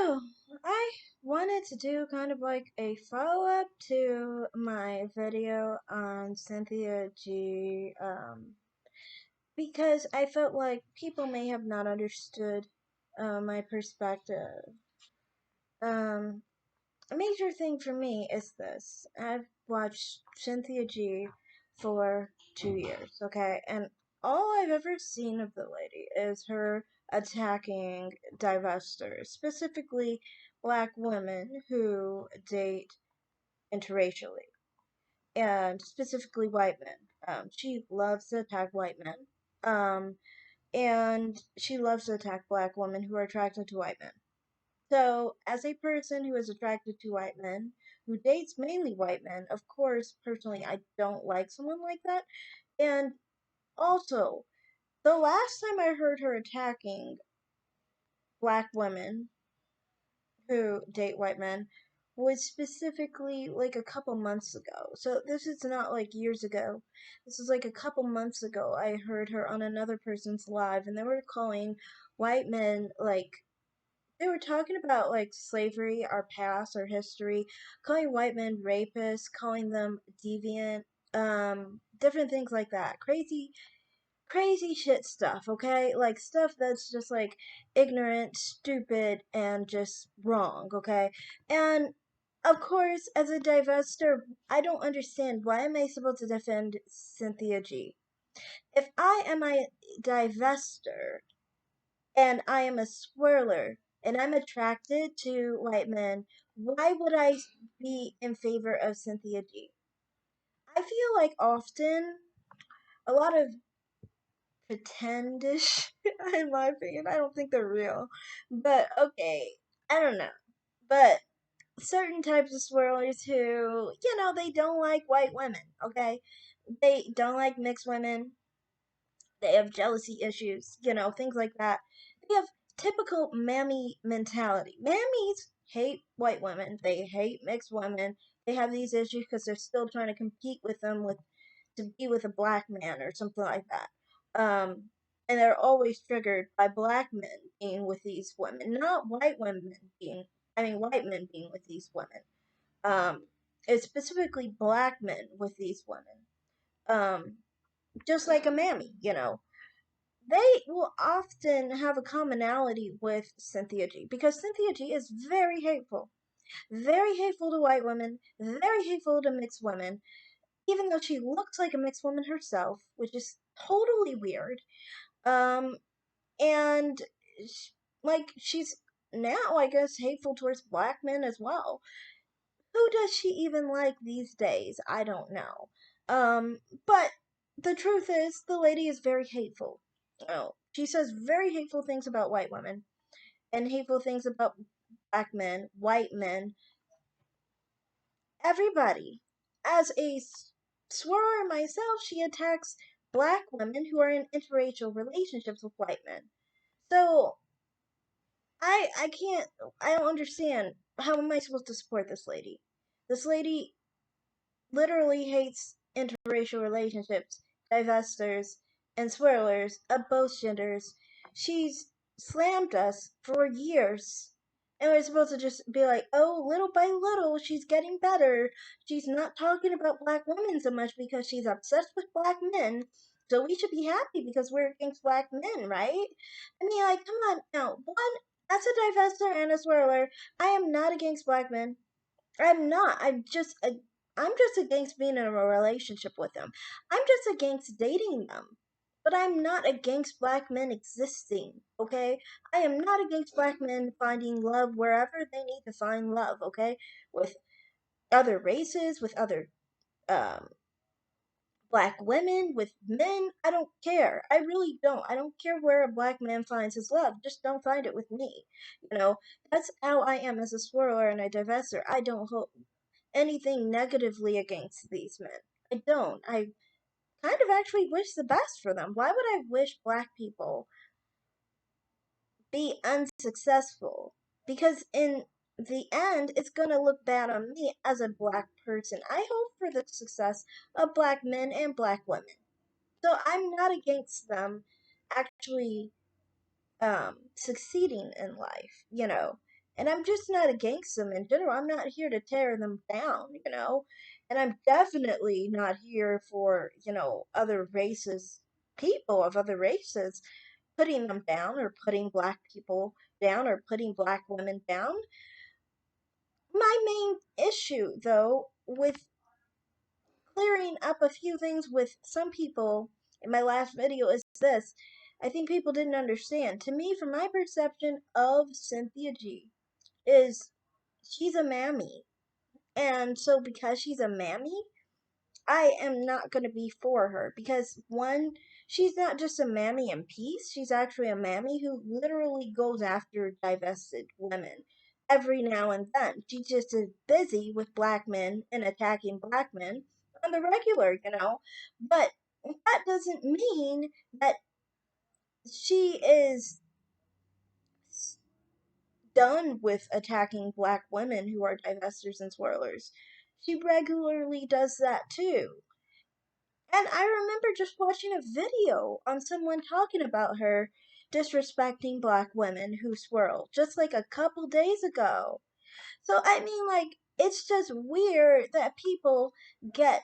So, I wanted to do kind of like a follow-up to my video on Cynthia G, because I felt like people may have not understood my perspective. Um, a major thing for me is this. I've watched Cynthia G for 2 years, okay? And all I've ever seen of the lady is her attacking divestors, specifically black women who date interracially, and specifically white men. She loves to attack white men. Um, and she loves to attack black women who are attracted to white men. So, as a person who is attracted to white men, who dates mainly white men, of course, personally, I don't like someone like that. And also, the last time I heard her attacking black women who date white men was specifically like a couple months ago. So, this is not like years ago. This is like a couple months ago. I heard her on another person's live, and they were calling white men like they were talking about like slavery, our past, our history, calling white men rapists, calling them deviant, different things like that. Crazy shit stuff, okay? Like stuff that's just like ignorant, stupid, and just wrong, okay? And of course, as a divestor, I don't understand why am I supposed to defend Cynthia G? If I am a divestor, and I am a swirler and I'm attracted to white men, why would I be in favor of Cynthia G? I feel like often a lot of pretendish, in my opinion, I don't think they're real. But okay, I don't know. But certain types of swirlers who, they don't like white women, okay? They don't like mixed women. They have jealousy issues, things like that. They have typical mammy mentality. Mammies hate white women. They hate mixed women. They have these issues because they're still trying to compete with them to be with a black man or something like that. And they're always triggered by black men being with these women, not white women white men being with these women. It's specifically black men with these women. Just like a mammy. They will often have a commonality with Cynthia G because Cynthia G is very hateful to white women, very hateful to mixed women, even though she looks like a mixed woman herself, which is totally weird. Um, and she's now, I guess, hateful towards black men as well. Who does she even like these days? I don't know. But the truth is, the lady is very hateful. Oh, she says very hateful things about white women and hateful things about black men, white men, everybody. As a swirler myself, she attacks black women who are in interracial relationships with white men. So I can't I don't understand how am I supposed to support this lady? This lady literally hates interracial relationships, divestors, and swirlers of both genders. She's slammed us for years. And we're supposed to just be like, oh, little by little, she's getting better. She's not talking about black women so much because she's obsessed with black men. So we should be happy because we're against black men, right? I mean, like, come on now. One, as a divestor and a swirler, I am not against black men. I'm not. I'm just against being in a relationship with them. I'm just against dating them. But I'm not against black men existing, okay? I am not against black men finding love wherever they need to find love, okay? With other races, with other um black women, with men. I don't care. I really don't. I don't care where a black man finds his love. Just don't find it with me. That's how I am as a swirler and a divestor. I don't hold anything negatively against these men. I don't. I kind of actually wish the best for them. Why would I wish black people be unsuccessful? Because in the end, it's gonna look bad on me as a black person. I hope for the success of black men and black women. So I'm not against them actually succeeding in life. And I'm just not against them in general. I'm not here to tear them down. And I'm definitely not here for, other races, people of other races, putting them down or putting black people down or putting black women down. My main issue, though, with clearing up a few things with some people in my last video is this. I think people didn't understand. To me, from my perception of Cynthia G, is she's a mammy. And so because she's a mammy, I am not going to be for her because one, she's not just a mammy in peace, she's actually a mammy who literally goes after divested women every now and then. She just is busy with black men and attacking black men on the regular. But that doesn't mean that she is done with attacking black women who are divestors and swirlers. She regularly does that too. And I remember just watching a video on someone talking about her disrespecting black women who swirl just like a couple days ago. So, I mean, like, it's just weird that people get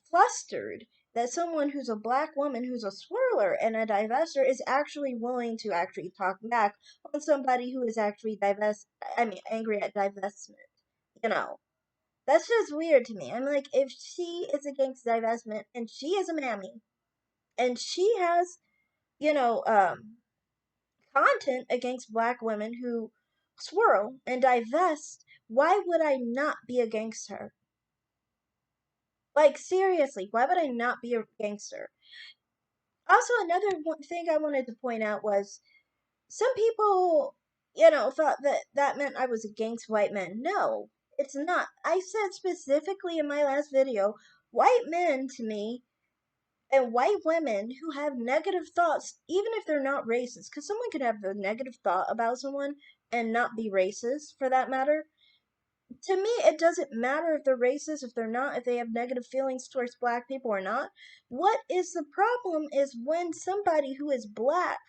flustered that someone who's a black woman who's a swirler and a divestor is actually willing to actually talk back on somebody who is actually angry at divestment. You know, that's just weird to me. I'm like, if she is against divestment and she is a mammy and she has, you know, content against black women who swirl and divest, why would I not be against her? Like, seriously, why would I not be a gangster? Also, another thing I wanted to point out was some people, thought that that meant I was against white men. No, it's not. I said specifically in my last video, white men to me and white women who have negative thoughts, even if they're not racist, because someone could have a negative thought about someone and not be racist for that matter. To me, it doesn't matter if they're racist, if they're not, if they have negative feelings towards black people or not. What is the problem is when somebody who is black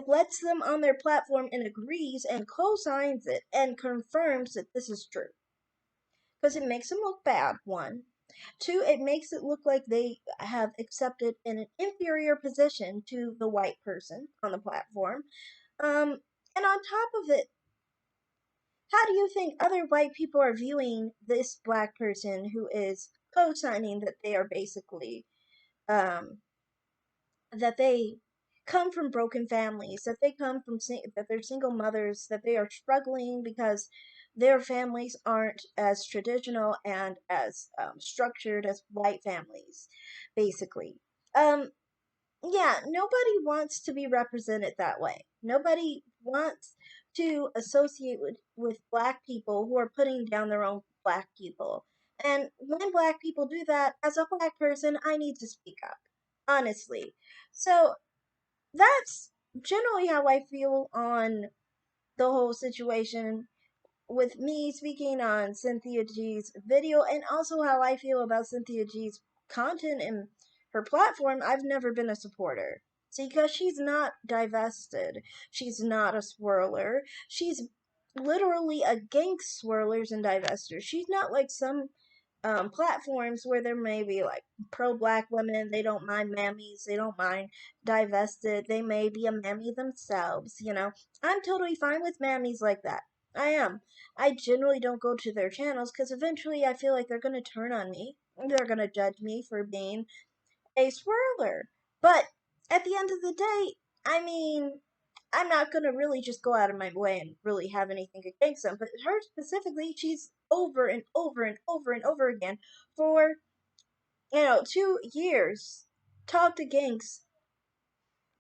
lets them on their platform and agrees and co-signs it and confirms that this is true. Because it makes them look bad, one. Two, it makes it look like they have accepted an inferior position to the white person on the platform. And on top of it, how do you think other white people are viewing this black person who is co-signing that they are basically, that they come from broken families, that they come from, that they're single mothers, that they are struggling because their families aren't as traditional and as structured as white families, basically. Um, yeah, nobody wants to be represented that way. Nobody wants to associate with black people who are putting down their own black people. And when black people do that, as a black person, I need to speak up, honestly. So that's generally how I feel on the whole situation with me speaking on Cynthia G's video and also how I feel about Cynthia G's content and her platform. I've never been a supporter. See, because she's not divested. She's not a swirler. She's literally against swirlers and divestors. She's not like some platforms where there may be like pro-black women, they don't mind mammies, they don't mind divested, they may be a mammy themselves. I'm totally fine with mammies like that. I am. I generally don't go to their channels because eventually I feel like they're going to turn on me. They're going to judge me for being a swirler. But at the end of the day, I mean, I'm not going to really just go out of my way and really have anything against them. But her specifically, she's over and over and over and over again for, 2 years talked against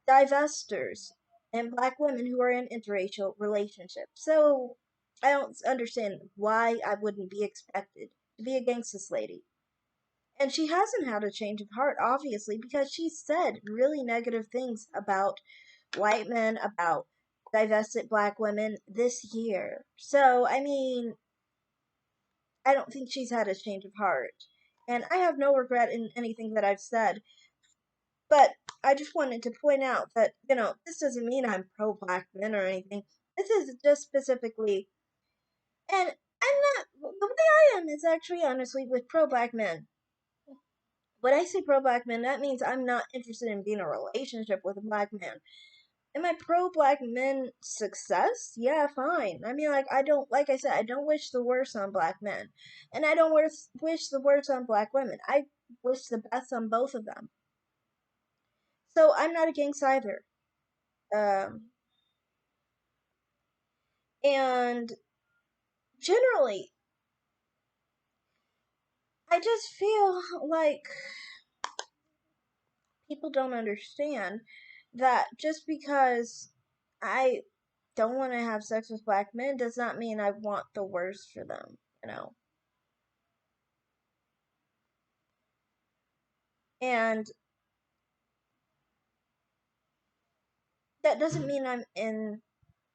divestors and black women who are in interracial relationships. So I don't understand why I wouldn't be expected to be against this lady. And she hasn't had a change of heart, obviously, because she said really negative things about white men, about divested black women this year. So, I mean, I don't think she's had a change of heart. And I have no regret in anything that I've said. But I just wanted to point out that, this doesn't mean I'm pro black men or anything. This is just specifically, and I'm not, the way I am is actually honestly with pro black men. When I say pro black men, that means I'm not interested in being in a relationship with a black man. Am I pro black men success? Yeah, fine. I mean, like, I don't, like I said, I don't wish the worst on black men. And I don't wish the worst on black women. I wish the best on both of them. So I'm not against either. Um, and generally, I just feel like people don't understand that just because I don't want to have sex with black men does not mean I want the worst for them, you know? And that doesn't mean I'm in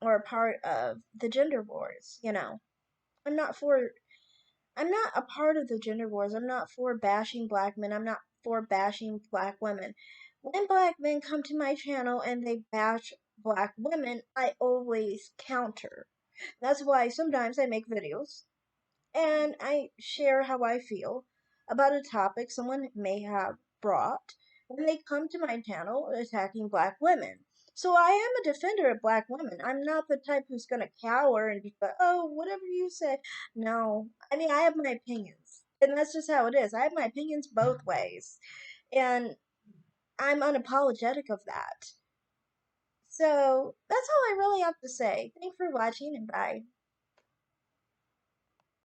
or a part of the gender wars, you know? I'm not for I'm not a part of the gender wars. I'm not for bashing black men. I'm not for bashing black women. When black men come to my channel and they bash black women, I always counter. That's why sometimes I make videos and I share how I feel about a topic someone may have brought when they come to my channel attacking black women. So I am a defender of black women. I'm not the type who's gonna cower and be like, oh, whatever you say. No. I mean, I have my opinions. And that's just how it is. I have my opinions both ways. And I'm unapologetic of that. So that's all I really have to say. Thanks for watching and bye.